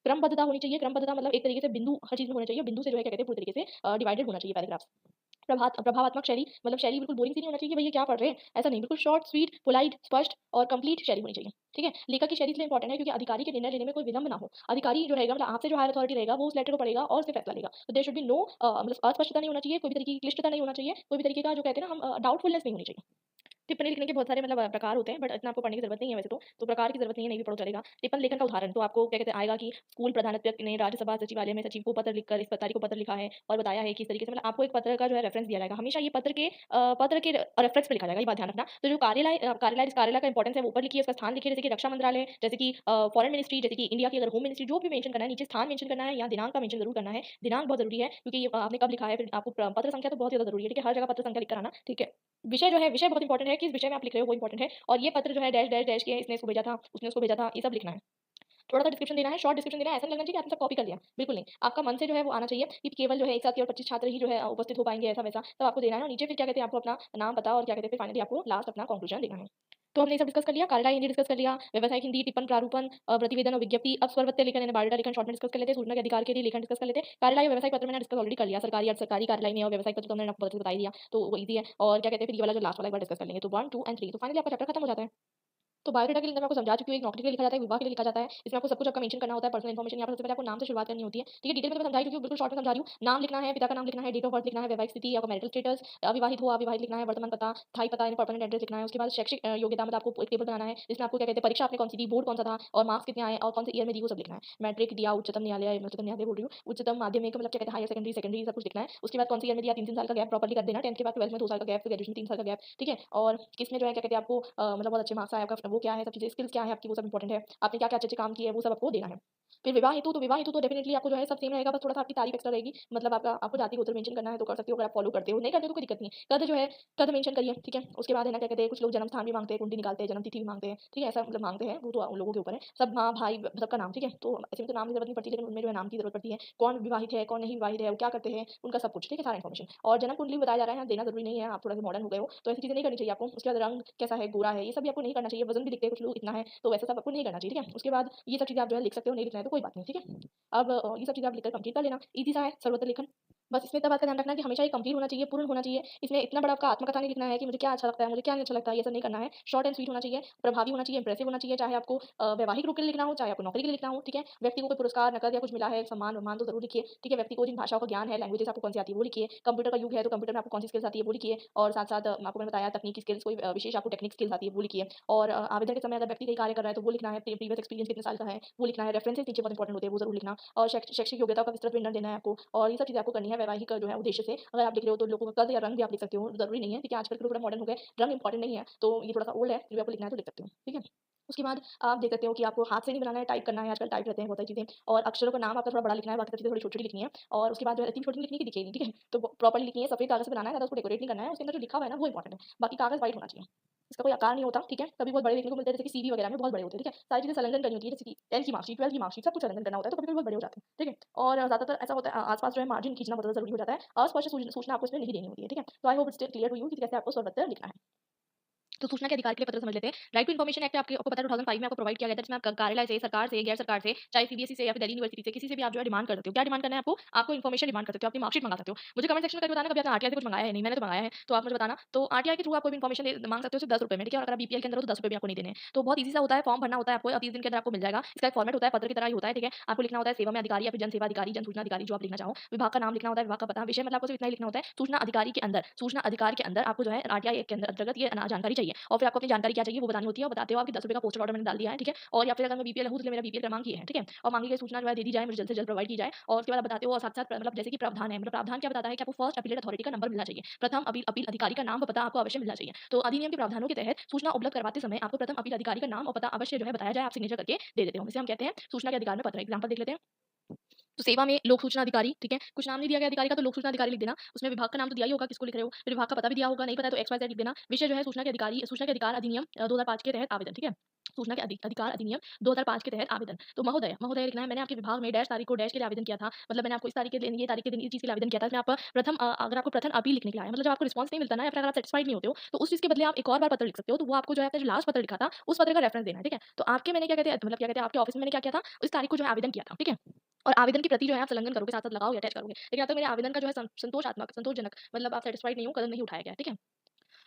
क्रमबद्धता होनी चाहिए, क्रमबद्धता मतलब एक तरीके से बिंदु हर चीज़ में होने चाहिए, बिंदु से जो है क्या कहते हैं पूरी तरीके से डिवाइडेड होना चाहिए पैराग्राफ्स। प्रभावात्मक शैली मतलब शैली बिल्कुल बोरिंग सी नहीं होना चाहिए कि भई ये क्या पढ़ रहे हैं, ऐसा नहीं, बिल्कुल शॉर्ट, स्वीट, पोलाइट, स्पष्ट और कंप्लीट शैली होनी चाहिए, ठीक है? लेखक की शैली इसलिए इंपॉर्टेंट है क्योंकि अधिकारी के निर्णय लेने में कोई विलंब ना हो। अधिकारी जो रहेगा मतलब आपसे जो हायर अथॉरिटी रहेगा वो उस लेटर को पढ़ेगा और उससे फैसला लेगा। तो देयर शुड बी नो मतलब अस्पष्टता नहीं होना चाहिए, कोई भी तरीके की क्लिष्टता नहीं होना चाहिए, कोई भी तरीके का जो कहते हैं ना हम डाउटफुलनेस नहीं होनी चाहिए। टिप्पणी लिखने के बहुत सारे मतलब प्रकार होते हैं, बट इतना आपको पढ़ने की ज़रूरत नहीं है वैसे तो प्रकार की ज़रूरत नहीं है, नहीं भी पढ़ो चलेगा। टिप्पण लेखन का उदाहरण तो आपको क्या कहते हैं आएगा कि स्कूल प्रधानाध्यापक ने राज्यसभा सचिवालय में सचिव को पत्र लिखकर इस तारीख को पत्र लिखा है और बताया है कि इस तरीके से मतलब आपको एक पत्र का जो है रेफरेंस दिया जाएगा। हमेशा ये पत्र के रेफरेंस पे लिखा जाएगा, ये बात ध्यान रखना। तो जो कार्यालय जिस कार्यालय का इंपॉर्टेंस है वो ऊपर लिखिए, उसका स्थान लिखिए, जैसे कि रक्षा मंत्रालय, जैसे कि फॉरेन मिनिस्ट्री, जैसे कि इंडिया की अगर होम मिनिस्ट्री, जो भी मेंशन करना है नीचे स्थान मेंशन करना है, यहाँ दिनांक का मेंशन ज़रूर करना है। दिनांक बहुत ज़रूरी है क्योंकि ये आपने कब लिखा है, फिर आपको पत्र संख्या तो बहुत ज़्यादा ज़रूरी है, ठीक है? हर जगह पत्र संख्या लिख कर आना, ठीक है? विषय जो है, विषय बहुत इंपॉर्टेंट है कि इस विषय में आप लिख रहे हो वो इंपॉर्टेंट है और ये पत्र जो है डैश डैश डैश के इसने इसको भेजा था, उसने उसको भेजा था, ये सब लिखना है। थोड़ा-सा डिस्क्रिप्शन देना है, शॉर्ट डिस्क्रिप्शन देना है, ऐसा नहीं लगना चाहिए कि आपने सब कॉपी कर लिया, बिल्कुल नहीं। आपका मन से जो है वो आना चाहिए कि केवल जो है एक साथ केवल 25 छात्र ही जो है उपस्थित हो पाएँगे ऐसा-वैसा, तब आपको देना है और नीचे फिर क्या कहते हैं आपको अपना नाम, पता और क्या कहते हैं फिर फाइनली आपको लास्ट अपना कंक्लूजन देना है। तो हमने ये सब डिस्कस कर लिया, कार्यदायी हिंदी डिस्कस कर लिया, व्यावसायिक हिंदी, टिप्पण, प्रारूपण, प्रतिवेदन और विज्ञप्ति। अब स्वरवृत्तीय लेखन यानी बायोडाटा लेखन शॉर्ट में डिस्कस कर लेते हैं, सूचना के अधिकार के लिए लेखन डिस्कस कर लेते हैं। कार्यदायी और व्यावसायिक पत्र मैंने डिस्कस ऑलरेडी कर लिया, सरकारी अर्ध-सरकारी कार्यालय में और व्यावसायिक पत्र तो मैंने आपको बता ही दिया, तो वो ईज़ी है और क्या कहते हैं फिर ये वाला जो लास्ट वाला एक बार डिस्कस कर लेंगे। तो 1, 2 एंड 3 तो फाइनली आपका चैप्टर खत्म हो जाता है। तो बायोडाटा के लिए मैं आपको समझा चुकी हूँ, एक नौकरी के लिए लिखा जाता है, विवाह के लिए लिखा जाता है। इसमें आपको सब कुछ आपका मेंशन करना होता है, पर्सनल इन्फॉर्मेशन यहाँ पर सबसे पहले आपको नाम से शुरुआत करनी होती है। ठीक है, डिटेल में तो मैं समझा ही चुकी हूँ, बिल्कुल शॉर्ट में समझा रही हूँ। नाम लिखना है, पिता का नाम लिखना है, डेट ऑफ बर्थ लिखना है, वैवाहिक स्थिति, आपका मैरिटल स्टेटस, अविवाहित हो, अविवाहित लिखना है, वर्तमान पता, स्थायी पता यानी परमानेंट एड्रेस लिखना है। उसके बाद शैक्षिक योग्यता मतलब आपको एक टेबल बनाना है, जिसमें आपको क्या कहते हैं परीक्षा आपने कौन सी दी, बोर्ड कौन सा था और मार्क्स कितने आए और कौन से ईयर में दी वो सब लिखना है। मैट्रिक दिया, उच्चतम न्यायालय बोल रही हूँ, उच्चतम माध्यमिक मतलब क्या कहते हैं हायर सेकेंडरी, सेकेंडरी सब कुछ लिखना है। उसके बाद कौन से ईयर में दिया, 3-3 साल का गैप प्रॉपर्ली कर देना, 10th के बाद 12th में 2 साल का गैप, फिर ग्रेजुएशन 3 साल का गैप, ठीक है? और किसमें जो है क्या कहते हैं आपको मतलब बहुत अच्छे मार्क्स आए आपका वो क्या है, सब चीज़ें स्किल्स क्या है आपकी वो सब इंपॉर्टेंट है। आपने क्या-क्या अच्छे-अच्छे काम किए हैं, वो सब आपको देना है। फिर विवाह हेतु तो डेफिनिटली आपको जो है सब सेम रहेगा, बस थोड़ा-सा आपकी तारीख एक्स्ट्रा रहेगी। मतलब आपको जाति गोत्र मेंशन करना है तो कर सकते हो, अगर आप फॉलो करते हो। नहीं करते हो तो कोई दिक्कत नहीं है। कद जो है, कद मेंशन करिए, ठीक है? उसके बाद है ना क्या कहते हैं, कुछ लोग जन्म स्थान भी माँगते हैं, कुंडली निकालते हैं, जन्म तिथि भी माँगते हैं, ठीक है? ऐसा मतलब माँगते हैं, वो तो उन लोगों के ऊपर है। सब माँ, भाई सबका नाम, ठीक है? तो ऐसे में तो नाम की ज़रूरत नहीं पड़ती, लेकिन उनमें जो है नाम की ज़रूरत पड़ती है। कौन विवाहित है, कौन नहीं विवाहित है, वो क्या करते हैं, उनका सब कुछ, ठीक है? सारा इन्फॉर्मेशन और जन्म कुंडली बताया जा रहा है, यहाँ देना ज़रूरी नहीं है, आप थोड़ा-सा मॉडर्न हो गए हो, तो ऐसी चीज़ें नहीं करनी चाहिए आपको। उसके बाद रंग कैसा है, गोरा है, ये सब भी आपको नहीं करना चाहिए। वज़न भी लिखते हैं कुछ लोग इतना है, तो वैसा सब आपको नहीं करना चाहिए, ठीक है? उसके बाद ये सब चीज़ें आप जो है लिख सकते हो, नहीं लिखना है तो कोई बात नहीं, ठीक है? अब ये सब चीज़ें आप लिखकर कंप्लीट कर लेना, ईज़ी सा है सर्वोत्तम लेखन। बस इसमें इतना बात का ध्यान रखना कि हमेशा ये कंप्लीट होना चाहिए, पूर्ण होना चाहिए। इसमें इतना बड़ा आपका आत्मकथा नहीं लिखना है कि मुझे क्या अच्छा लगता है, मुझे क्या नहीं अच्छा लगता है, ये सब नहीं करना है। शॉर्ट एंड स्वीट होना चाहिए, प्रभावी होना चाहिए, इंप्रेसिव होना चाहिए, चाहे आपको वैवाहिक रूप के लिए लिखना हो, चाहे आपको नौकरी के लिए लिखना हो, ठीक है? व्यक्ति को कोई पुरस्कार, नकद या कुछ मिला है, सम्मान-वम्मान तो ज़रूर लिखिए, ठीक है? व्यक्ति को जिन भाषाओं का ज्ञान है, लैंग्वेजेज़ आपको कौन-सी आती है, वो लिखिए। कंप्यूटर का युग है, तो कंप्यूटर में आपको कौन-सी स्किल्स आती है, वो लिखिए और साथ-साथ आपको मैंने बताया तकनीकी स्किल्स, कोई विशेष आपको टेक्निक स्किल्स आती है, वो लिखिए और आवेदन के समय अगर व्यक्ति कहीं कार्य कर रहा है, तो वो लिखना है, प्रीवियस एक्सपीरियंस कितने साल का है, वो लिखना है। रेफरेंसेस नीचे बहुत इंपॉर्टेंट होते हैं, वो ज़रूर लिखना और शैक्षिक योग्यता का विस्तृत विवरण देना है आपको और ये सब चीज़ें आपको करनी है वैवाहिक जो है उद्देश्य से। अगर आप लिख रहे हो तो लोगों का कद या रंग भी आप लिख सकते हो, ज़रूरी नहीं है, ठीक है? आजकल के लोग थोड़ा मॉडर्न हो गए, रंग इंपॉर्टेंट नहीं है, तो ये थोड़ा-सा ओल्ड है, फिर भी आपको लिखना है तो लिख सकते हो, ठीक है? उसके बाद आप देख सकते हो कि आपको हाथ से नहीं बनाना है, टाइप करना है, आजकल टाइप रहते हैं बहुत सारी चीज़ें और अक्षरों का नाम आपका थोड़ा बड़ा लिखना है, बाकी सब चीज़ें थोड़ी छोटी-छोटी लिखनी है और उसके बाद जो है इतनी छोटी लिखनी है कि दिखे नहीं, ठीक है? तो प्रॉपर्ली लिखनी है, सफेद कागज़ से बनाना है, ज़्यादा उसको डेकोरेट नहीं करना है, उसके अंदर जो लिखा हुआ है ना वो इंपॉर्टेंट है, बाकी कागज़ व्हाइट होना चाहिए। इसका कोई आकार नहीं होता, ठीक है? कभी बहुत बड़े देखने को मिलते हैं, जैसे कि सीवी वगैरह में बहुत बड़े होते हैं, ठीक है? सारी चीज़ें संलग्न करनी होती है, जैसे कि 10th की मार्कशीट, 12th की मार्कशीट, सब कुछ संलग्न करना होता है, तो कभी-कभी बहुत बड़े हो जाते हैं, ठीक है? और ज़्यादातर ऐसा होता है आस-पास जो है मार्जिन खींचना बहुत ज़्यादा ज़रूरी हो जाता है। अस्पष्ट सूचना आपको इसमें नहीं देनी होती है, ठीक है? तो I hope it's clear to you कि कैसे आपको स्वरपत्र लिखना है। तो सूचना के अधिकार के लिए पत्र समझ लेते हैं। राइट टू इन्फॉर्मेशन एक्ट आपको पता है 2005 में आपको प्रोवाइड किया गया था, जिसमें आप कार्यालय से, सरकार से, गैर सरकार से, चाहे सीबीएसई से या फिर दिल्ली यूनिवर्सिटी से, किसी से भी आप जो है डिमांड कर सकते हो। क्या डिमांड करना है आपको? आपको इन्फॉर्मेशन डिमांड कर सकते हो, अपनी मार्कशीट मंगा सकते हो। मुझे कमेंट सेक्शन में करके बताना कभी आपने आरटीआई से कुछ मंगाया है? नहीं, मैंने तो मंगाया है, तो आप मुझे बताना। तो आरटीआई के थ्रू आप कोई भी इन्फॉर्मेशन मांग सकते हो सिर्फ ₹10 में, ठीक है? और अगर आप बीपीएल के अंदर हो तो ₹10 भी आपको नहीं देने हैं। तो बहुत ईज़ी सा होता है, फॉर्म भरना होता है आपको, 30 दिन के अंदर आपको मिल जाएगा। इसका एक फॉर्मेट होता है, पत्र की तरह ही होता है, ठीक है? आपको लिखना होता है सेवा में अधिकारी या फिर जन सेवा अधिकारी, जन सूचना अधिकारी जो आप लिखना चाहो। विभाग का नाम लिखना होता है, विभाग का पता, विषय मतलब आपको सिर्फ इतना ही लिखना होता है। सूचना अधिकारी के अंदर, सूचना अधिकार के अंदर आपको जो है आरटीआई एक्ट के अंदर अंतर्गत ये जानकारी चाहिए और फिर आपको अपनी जानकारी क्या चाहिए वो बतानी होती है और बताते हो आप कि ₹10 का पोस्टल ऑर्डर मैंने डाल दिया है, ठीक है? और या फिर अगर मैं बीपीएल हूँ, तो मेरा बीपीएल क्रमांक ये है, ठीक है? और माँगी गई सूचना जो है दे दी जाए, मुझे जल्द से जल्द प्रोवाइड की जाए और उसके बाद आप बताते हो और साथ-साथ मतलब जैसे कि प्रावधान है, मतलब प्रावधान क्या बताता है कि आपको फर्स्ट अपीलेट अथॉरिटी का नंबर मिलना चाहिए। प्रथम अपील अपील अधिकारी का नाम व पता आपको अवश्य मिलना चाहिए। तो अधिनियम के प्रावधानों के तहत सूचना उपलब्ध करवाते समय आपको प्रथम अपील अधिकारी का नाम और पता अवश्य जो है बताया जाए, आप सिग्नेचर करके दे देते हो। इसे हम कहते हैं सूचना के अधिकार में पत्र। एग्जाम्पल देख लेते हैं। तो सेवा में लोक सूचना अधिकारी, ठीक है? कुछ नाम नहीं दिया गया अधिकारी का तो लोक सूचना अधिकारी लिख देना। उसमें विभाग का नाम तो दिया ही होगा किसको लिख रहे हो, फिर विभाग का पता भी दिया होगा, नहीं पता है तो एक्स वाई जेड लिख देना। विषय जो है सूचना के अधिकार अधिनियम 2005 के तहत आवेदन, ठीक है? सूचना के अधिकार अधिनियम 2005 के तहत आवेदन। तो महोदय, महोदय लिखना है, मैंने आपके विभाग में डैश तारीख को डैश के लिए आवेदन किया था। मतलब मैंने आपको इस तारीख के दिन, ये तारीख के दिन इस चीज़ के लिए आवेदन किया था। इसमें आप अगर आपको प्रथम अपील लिखने के लिए आया, मतलब जब आपको रिस्पॉन्स नहीं मिलता ना या फिर अगर आप सैटिस्फाइड नहीं होते हो, तो उस चीज़ के बदले आप एक और बार पत्र लिख सकते हो। तो वो आपको जो है आपने जो लास्ट पत्र लिखा था, उस पत्र का रेफरेंस देना है, ठीक है? तो आपके मैंने क्या कहते हैं मतलब क्या कहते हैं आपके ऑफिस में मैंने क्या किया था, इस तारीख को जो है आवेदन किया था, ठीक है? और आवेदन की प्रति जो है आप संलग्न करोगे, साथ-साथ लगाओगे, अटैच करोगे। लेकिन अब तक मेरे आवेदन का जो है संतोषजनक मतलब आप सैटिस्फाइड नहीं हो, कदम नहीं उठाया गया है, ठीक है?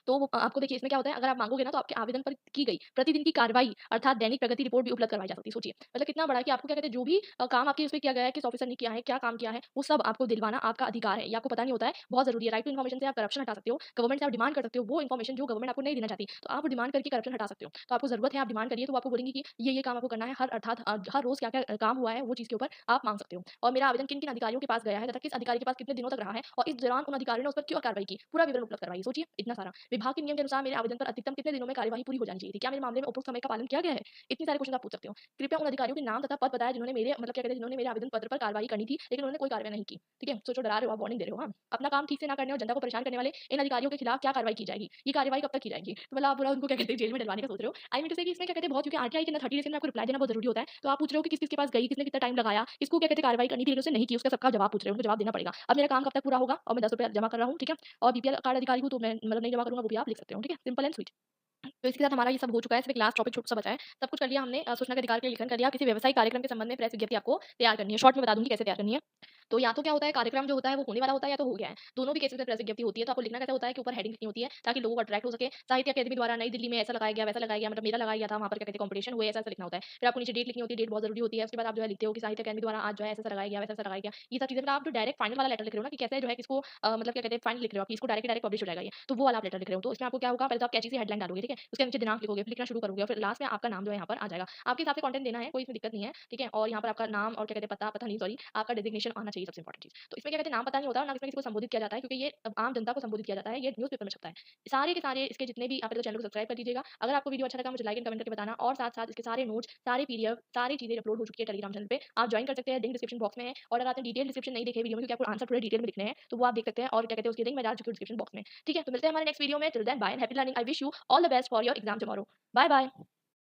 तो वो आपको देखिए इसमें क्या होता है, अगर आप माँगोगे ना तो आपके आवेदन पर की गई प्रतिदिन की कार्रवाई अर्थात दैनिक प्रगति रिपोर्ट भी उपलब्ध करवाई जा सकती है। सोचिए मतलब कितना बड़ा है कि आपको क्या कहते हैं जो भी काम आपके उसमें किया गया है, किस ऑफिसर ने किया है, क्या काम किया है, वो सब आपको दिलवाना आपका अधिकार है। ये आपको पता नहीं होता है, बहुत ज़रूरी है। राइट टू इन्फॉर्मेशन से आप करप्शन हटा सकते हो, गवर्नमेंट से आप डिमांड कर सकते हो वो इन्फॉर्मेशन जो गवर्नमेंट आपको नहीं देना चाहती, तो आप डिमांड करके करप्शन हटा सकते हो। तो आपको ज़रूरत है आप डिमांड करिए तो वो आपको बोलेंगे कि ये काम आपको करना है, हर अर्थात हर रोज़ क्या-क्या काम हुआ है वो चीज़ के ऊपर आप माँग सकते हो। और मेरा आवेदन किन-किन अधिकारियों के पास गया है तथा किस अधिकारी के पास कितने दिनों तक रहा है और इस दौरान उन अधिकारियों ने उस पर क्यों कार्रवाई की, पूरा विवरण उपलब्ध करवाइए। सोचिए इतना सारा। विभाग के नियम के अनुसार मेरे आवेदन पर अधिकतम कितने दिनों में कार्यवाही पूरी हो जानी चाहिए थी? क्या मेरे मामले में उपरोक्त समय का पालन किया गया है? इतने सारे क्वेश्चन आप पूछ सकते हो। कृपया उन अधिकारियों के नाम तथा पद बताएँ जिन्होंने मेरे मतलब क्या कहते हैं जिन्होंने मेरे आवेदन पत्र पर कार्रवाई करनी थी, लेकिन उन्होंने कोई कार्रवाई नहीं की। ठीक है? सोचो डरा रहे हो आप, वार्निंग दे रहे हो, हाँ? अपना काम ठीक से ना करने और जनता को परेशान करने वाले इन अधिकारियों के खिलाफ क्या कार्रवाई की जाएगी? ये कार्रवाई कब तक की जाएगी? तो मतलब आप पूरा उनको क्या कहते हैं जेल में डलवाने का सोच रहे हो। आई मीन टू से कि इसमें क्या कहते हैं बहुत क्योंकि आरटीआई के अंदर 30 डेज़ के अंदर आपको रिप्लाई देना बहुत ज़रूरी होता है। तो आप पूछ रहे हो कि किस-किस के पास गई, किसने कितना टाइम लगाया, किसको क्या कहते हैं कार्रवाई करनी थी, लेकिन उसने नहीं की, उसका सबका जवाब पूछ रहे हो, उनको जवाब देना पड़ेगा। अब मेरा काम कब तक पूरा होगा और मैं ₹10 जमा कर रहा हूँ, ठीक है? और बीपीएल कार्ड अधिकारी हूँ तो मैं मतलब नहीं जमा करूँगा वो भी आप लिख सकते हो, ठीक है? Simple and sweet. तो इसके साथ हमारा ये सब हो चुका है, सिर्फ एक लास्ट टॉपिक छोटा-सा बचा है। सब कुछ कर लिया हमने, सूचना के अधिकार के लिए लेखन कर लिया। किसी व्यावसायिक कार्यक्रम के संबंध में प्रेस विज्ञप्ति आपको तैयार करनी है। शॉर्ट में बता दूँगी कैसे तैयार करनी है। तो या तो क्या होता है कार्यक्रम जो होता है वो होने वाला होता है या तो हो गया है। दोनों भी केसेस में प्रेस विज्ञप्ति होती है, तो आपको लिखना कैसे होता है कि ऊपर हेडिंग लिखनी होती है ताकि लोगों को अट्रैक्ट हो सके। साहित्य अकादमी द्वारा नई दिल्ली में ऐसा लगाया गया, वैसा लगाया गया, मतलब मेरा लगाया गया था, वहाँ पर क्या कहते हैं कॉम्पिटिशन हुए, ऐसा-ऐसा लिखना होता है। फिर आपको नीचे डेट लिखनी होती है, डेट बहुत ज़रूरी होती है। उसके बाद आप जो है लिखते हो कि साहित्य अकादमी द्वारा आज जो है ऐसा-ऐसा लगाया गया, वैसा-वैसा लगाया गया। ये सब चीज़ें मतलब आप जो डायरेक्ट फाइनल वाला लेटर लिख रहे हो ना कि कैसे जो है किसको मतलब क्या कहते हैं फाइनल लिख रहे हो कि इसको डायरेक्ट डायरेक्ट पब्लिश हो जाएगा ये, तो वो वाला आप लेटर लिख रहे हो। तो इसमें आपको क्या होगा, पहले तो आप कैची सी हेडलाइन डालोगे, ठीक है? उसके नीचे दिनांक लिखोगे, फिर लिखना शुरू करोगे और फिर लास्ट में आपका नाम जो है यहाँ पर आ जाएगा। आपके हिसाब से कंटेंट देना है, कोई इसमें दिक्कत नहीं है, ठीक है? और यहाँ पर आपका नाम और क्या कहते हैं पता पता नहीं सॉरी आपका डेजिग्नेशन आना चाहिए सबसे इंपॉर्टेंट चीज़। तो इसमें क्या कहते हैं नाम पता नहीं होता और ना इसमें किसी को संबोधित किया जाता है क्योंकि ये आम जनता को संबोधित किया जाता है, ये न्यूज़पेपर में छपता है। सारे के सारे इसके जितने भी आप पहले तो चैनल को सब्सक्राइब कर दीजिएगा। अगर आपको वीडियो अच्छा लगा मुझे लाइक एंड कमेंट करके बताना और साथ-साथ इसके सारे नोट्स, सारे पीडीएफ, सारी चीज़ें अपलोड हो चुकी है टेलीग्राम चैनल पे। आप जॉइन कर सकते हैं, लिंक डिस्क्रिप्शन बॉक्स में है और अगर आपने डिटेल डिस्क्रिप्शन नहीं देखे वीडियो में क्योंकि आपको आंसर पूरे डिटेल में लिखने हैं, तो वो आप देख सकते हैं और क्या कहते हैं उसकी लिंक मैं डाल चुकी हूँ डिस्क्रिप्शन बॉक्स में। ठीक है? तो मिलते हैं हमारे नेक्स्ट वीडियो में। Till then bye and happy learning. I wish you all the best for your exam tomorrow. Bye bye.